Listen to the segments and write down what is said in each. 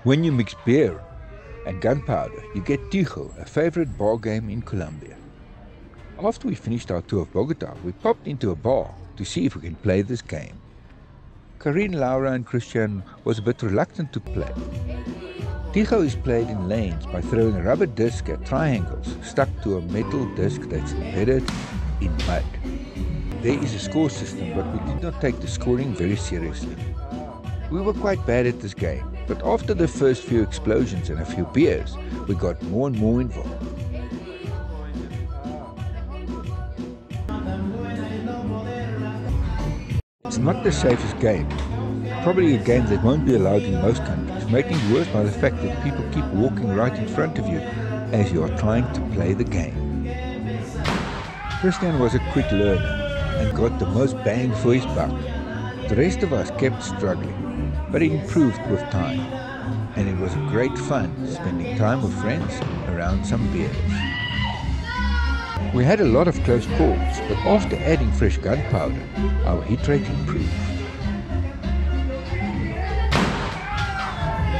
When you mix beer and gunpowder, you get Tijo, a favorite bar game in Colombia. After we finished our tour of Bogota, we popped into a bar to see if we can play this game. Karine, Laura and Christian was a bit reluctant to play. Tijo is played in lanes by throwing a rubber disc at triangles stuck to a metal disc that's embedded in mud. There is a score system, but we did not take the scoring very seriously. We were quite bad at this game, but after the first few explosions and a few beers, we got more and more involved. It's not the safest game, probably a game that won't be allowed in most countries, making it worse by the fact that people keep walking right in front of you as you are trying to play the game. Christian was a quick learner and got the most bang for his buck. The rest of us kept struggling, but it improved with time, and it was great fun spending time with friends around some beers. We had a lot of close calls, but after adding fresh gunpowder, our hit rate improved.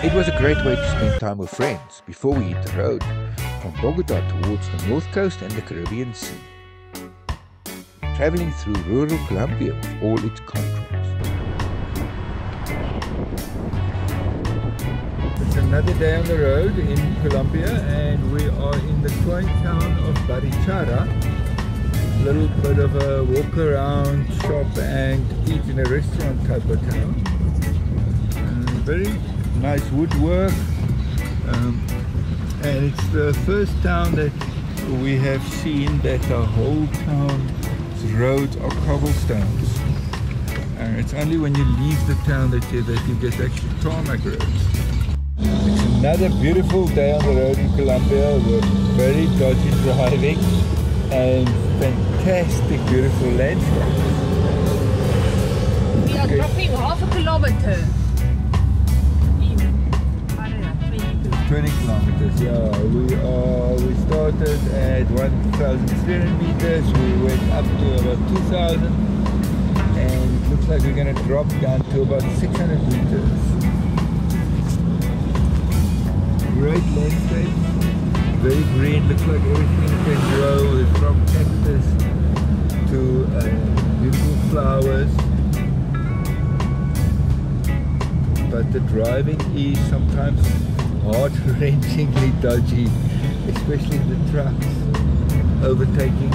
It was a great way to spend time with friends before we hit the road from Bogota towards the north coast and the Caribbean Sea, traveling through rural Colombia with all its contrasts. It's another day on the road in Colombia, and we are in the quaint town of Barichara. A little bit of a walk around, shop and eat in a restaurant type of town. Very nice woodwork, and it's the first town that we have seen that the whole town's roads are cobblestones. It's only when you leave the town that you get actually tarmac roads. It's another beautiful day on the road in Colombia with very dodgy driving and fantastic beautiful landscapes. We are dropping half a kilometer. 20 kilometers, yeah. We started at 1,300 meters, we went up to about 2,000, and it looks like we're going to drop down to about 600 meters. Great landscape, very green, looks like everything can grow, from cactus to beautiful flowers. But the driving is sometimes heart-wrenchingly dodgy, especially the trucks overtaking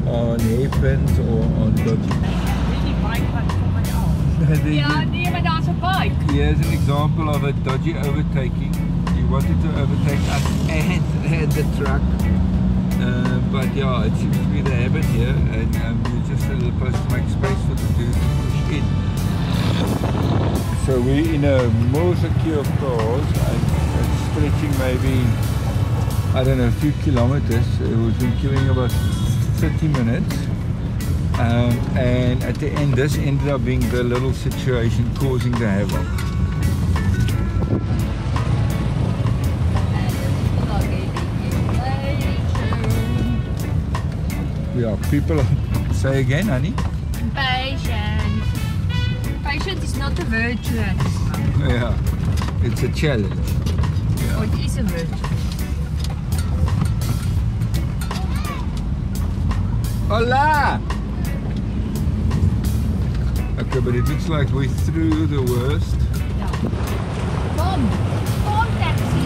on hairpins or on dodgy. Here's an example of a dodgy overtaking. He wanted to overtake us and the truck, but yeah, it seems to be the habit here, and we're just supposed to make space for the dude to push in. So we're in a more secure cars, and it's stretching maybe, I don't know, a few kilometers. We've been queuing about 30 minutes, and at the end this ended up being the little situation causing the havoc. Yeah, people say again, honey? Patience. Patience is not a virtue. Yeah, it's a challenge. Yeah. Oh, it is a virtue. Hola! Okay, but it looks like we're through the worst. Yeah. Come taxi.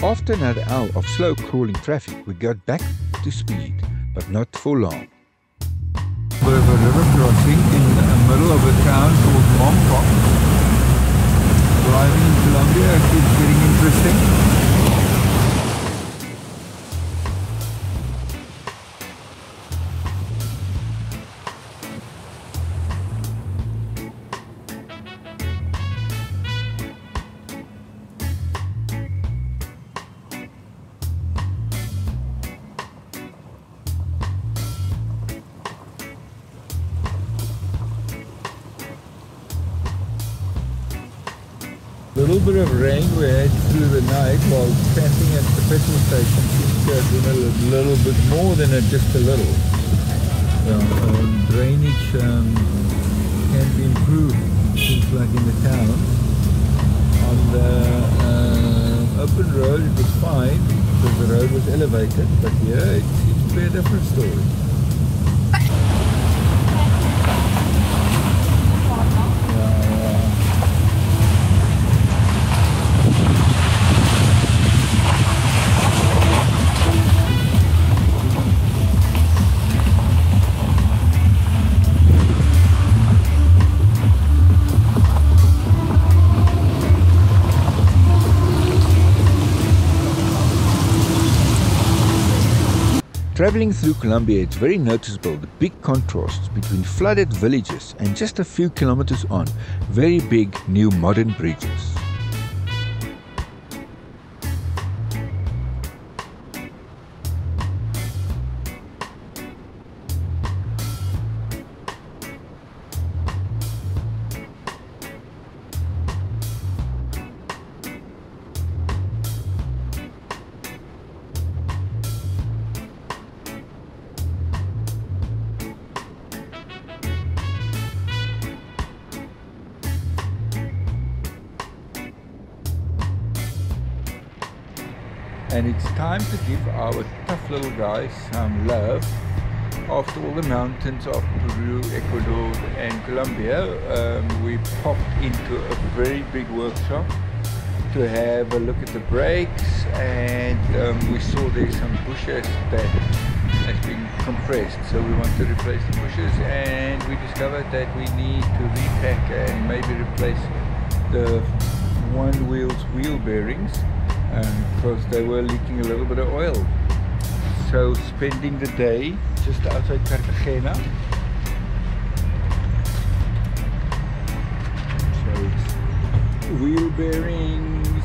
After another hour of slow crawling traffic, we got back to speed, but not for long. Bit of a river crossing in the middle of a town called Mompoc. Driving in Colombia keeps getting interesting. A little bit of rain we had through the night while camping at the petrol station. Seems to have been a little bit more than just a little. Drainage can be improved since like in the town. On the open road it was fine because the road was elevated, but here it's a different story. Travelling through Colombia, it's very noticeable the big contrasts between flooded villages and just a few kilometers on, very big new modern bridges. And it's time to give our tough little guys some love. After all the mountains of Peru, Ecuador and Colombia, we popped into a very big workshop to have a look at the brakes, and we saw there's some bushes that has been compressed, so we want to replace the bushes, and we discovered that we need to repack and maybe replace the one wheel's wheel bearings because they were leaking a little bit of oil. So spending the day just outside Cartagena. So it's wheel bearings,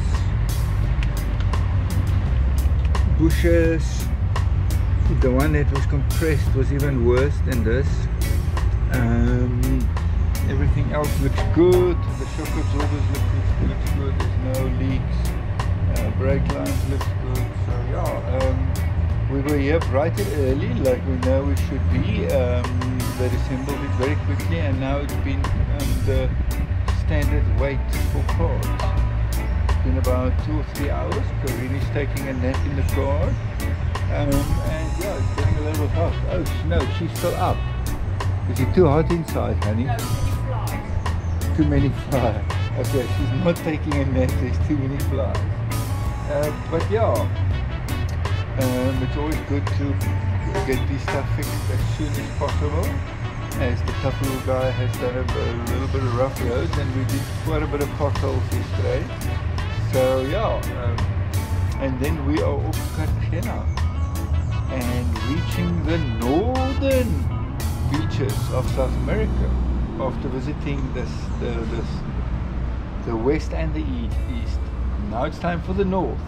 bushes. The one that was compressed was even worse than this. Everything else looks good. The shock absorbers looks good. There's no leaks. Brake lines looks good. So yeah, we were here bright and early, like we know we should be. They assembled it very quickly, and now it's been the standard wait for cars. It's been about 2 or 3 hours. Karini's taking a nap in the car, and yeah, it's getting a little bit hot. Oh no, she's still up. Is it too hot inside, honey? No, too many flies. Okay, she's not taking a nap, there's too many flies. But yeah, it's always good to get this stuff fixed as soon as possible, as the tough little guy has done a little bit of rough roads, and we did quite a bit of potholes yesterday. So yeah, and then we are off Cartagena and reaching the northern beaches of South America after visiting the west and the east. Now it's time for the north.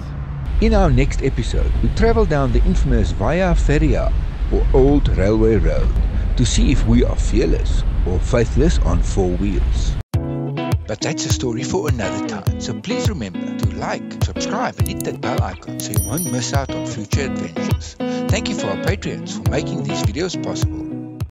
In our next episode, we travel down the infamous Via Ferrea, or Old Railway Road, to see if we are fearless or faithless on 4 wheels. But that's a story for another time, so please remember to like, subscribe and hit that bell icon so you won't miss out on future adventures. Thank you for our Patreons for making these videos possible.